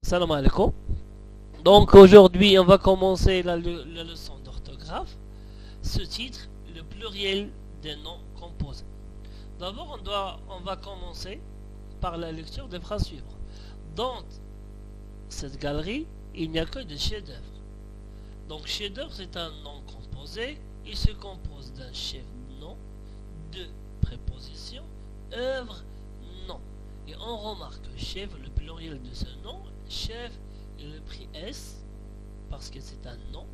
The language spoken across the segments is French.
Salam alaikum. Donc aujourd'hui, on va commencer la leçon d'orthographe. Ce titre, le pluriel des noms composés. D'abord, on va commencer par la lecture des phrases suivantes. Dans cette galerie, il n'y a que des chefs-d'œuvre. Donc chef-d'œuvre, c'est un nom composé. Il se compose d'un chef-nom, de prépositions, œuvre, nom. Et on remarque que chef, le pluriel de ce nom, chef, il est pris S parce que c'est un nom.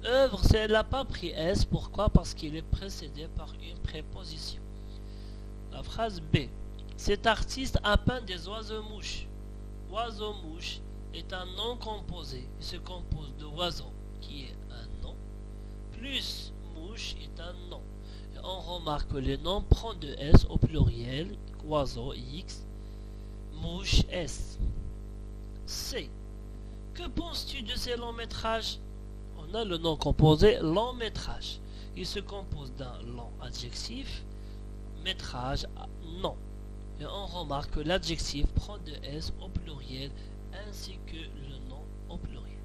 Œuvre, c'est n'a pas pris S. Pourquoi? Parce qu'il est précédé par une préposition. La phrase B. Cet artiste a peint des oiseaux-mouches. Oiseau-mouche est un nom composé. Il se compose de oiseau, qui est un nom, plus mouche est un nom. Et on remarque que le nom prend de S au pluriel. Oiseau X, mouche S. C. Que penses-tu de ces longs métrages? On a le nom composé long métrage. Il se compose d'un long adjectif, métrage, nom. Et on remarque que l'adjectif prend de S au pluriel ainsi que le nom au pluriel.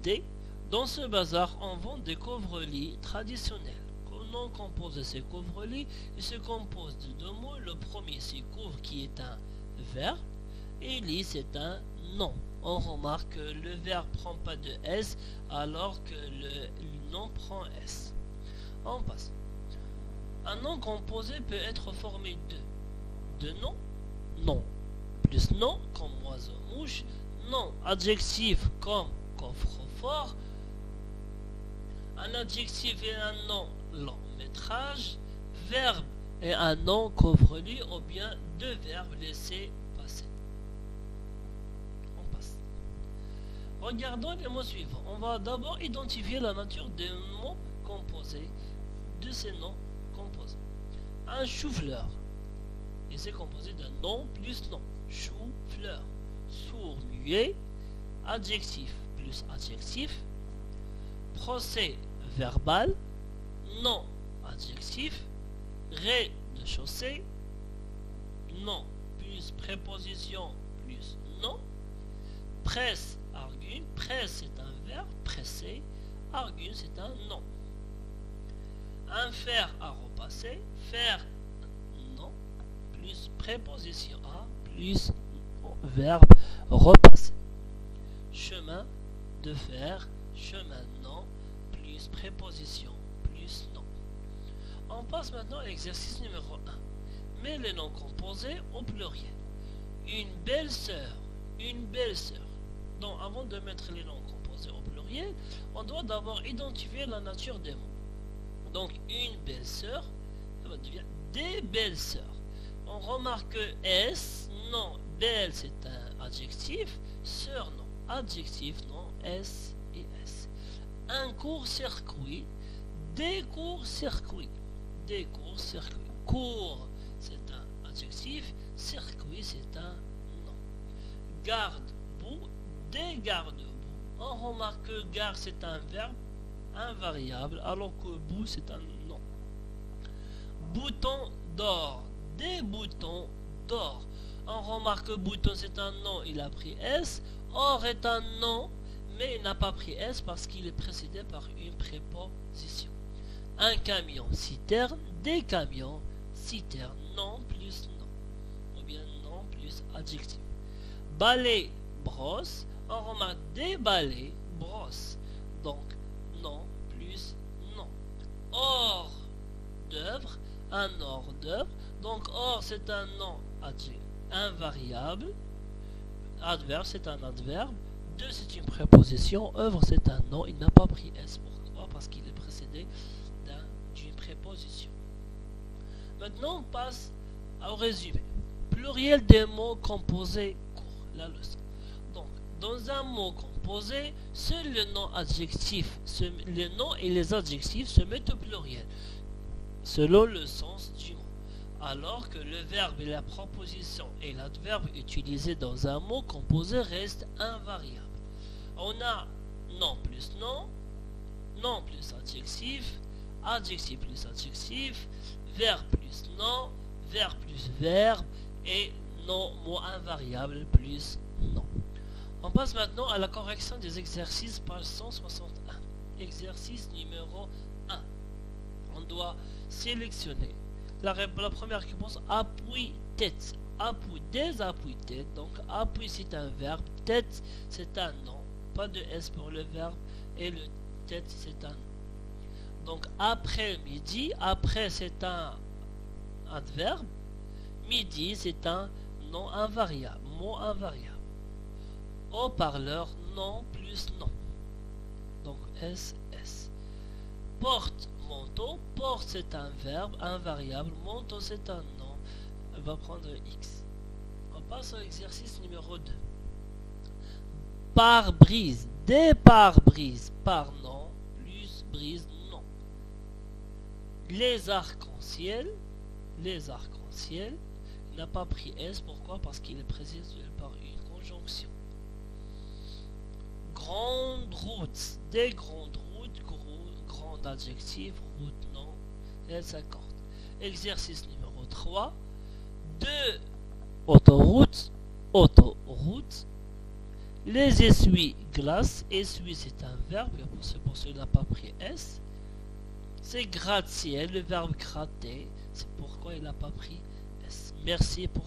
D. Dans ce bazar, on vend des couvre-lits traditionnels. Le nom composé ces couvre-lits, il se compose de deux mots. Le premier c'est couvre qui est un verbe et lit c'est un nom. On remarque que le verbe prend pas de S alors que le nom prend S. On passe. Un nom composé peut être formé de nom, nom, plus nom comme oiseau-mouche, nom adjectif comme coffre-fort, un adjectif et un nom long métrage, verbe et un nom couvre-lit ou bien deux verbes laissés passer. On passe. Regardons les mots suivants. On va d'abord identifier la nature des mots composés, de ces noms composés. Un chou-fleur. Et c'est composé d'un nom plus nom. Chou-fleur. Sourd, muet. Adjectif plus adjectif. Procès verbal. Nom adjectif. Rez-de-chaussée. Nom plus préposition plus nom. Presse, argue. Presse c'est un verbe. Presser. Argue c'est un nom. Un fer à repasser. Faire nom plus préposition à plus verbe repasser. Chemin de fer. Chemin non plus préposition plus nom. On passe maintenant à l'exercice numéro 1. Mets les noms composés au pluriel. Une belle sœur. Une belle sœur. Donc avant de mettre les noms composés au pluriel, on doit d'abord identifier la nature des mots. Donc une belle sœur, ça va devenir des belles sœurs. On remarque que S, non, belle c'est un adjectif, sœur non, adjectif non, S et S. Un court-circuit, des courts-circuits, des courts-circuits. Court c'est un adjectif, circuit c'est un nom. Garde-boue, des garde-boue. On remarque que garde c'est un verbe invariable alors que bout c'est un nom. Bouton d'or, des boutons d'or. On remarque que bouton c'est un nom, il a pris S. Or est un nom, mais il n'a pas pris S parce qu'il est précédé par une préposition. Un camion, citerne, des camions, citerne, nom plus nom. Ou bien nom plus adjectif. Balai, brosse. On remarque des balais, brosse. Donc, nom plus nom. Hors d'œuvre, un hors d'œuvre. Donc hors c'est un nom invariable. Adverbe c'est un adverbe. De c'est une préposition. Œuvre c'est un nom. Il n'a pas pris S. Pourquoi? Parce qu'il est précédé d'une préposition. Maintenant on passe au résumé. Pluriel des mots composés court. La leçon. Donc dans un mot composé, seul le nom adjectif, les noms et les adjectifs se mettent au pluriel, selon le sens du mot. Alors que le verbe et la proposition et l'adverbe utilisés dans un mot composé restent invariables. On a nom plus nom, nom plus adjectif, adjectif plus adjectif, verbe plus nom, verbe plus verbe et nom mot invariable plus non. On passe maintenant à la correction des exercices, page 161. Exercice numéro 1. On doit sélectionner la première réponse, appui tête. Appui, des appuis tête. Donc appui c'est un verbe, tête c'est un nom. Pas de S pour le verbe et le tête c'est un nom. Donc après-midi, après c'est un adverbe, midi c'est un nom invariable, mot invariable. Haut-parleur, non plus non. Donc SS. Porte, manteau. Porte c'est un verbe invariable, manteau c'est un nom. Elle va prendre X. On passe à l'exercice numéro 2. Pare-brise, des pare-brise, par non, plus brise non. Les arcs-en-ciel, il n'a pas pris S, pourquoi? Parce qu'il est précédé par une conjonction. Grande route, des grandes routes, grand adjectif, route non, L50. Exercice numéro 3. Deux autoroutes, les essuie-glaces, essuie c'est un verbe, c'est pour cela qu'il n'a pas pris S. C'est gratte-ciel, le verbe gratter, c'est pourquoi il n'a pas pris S. Merci pour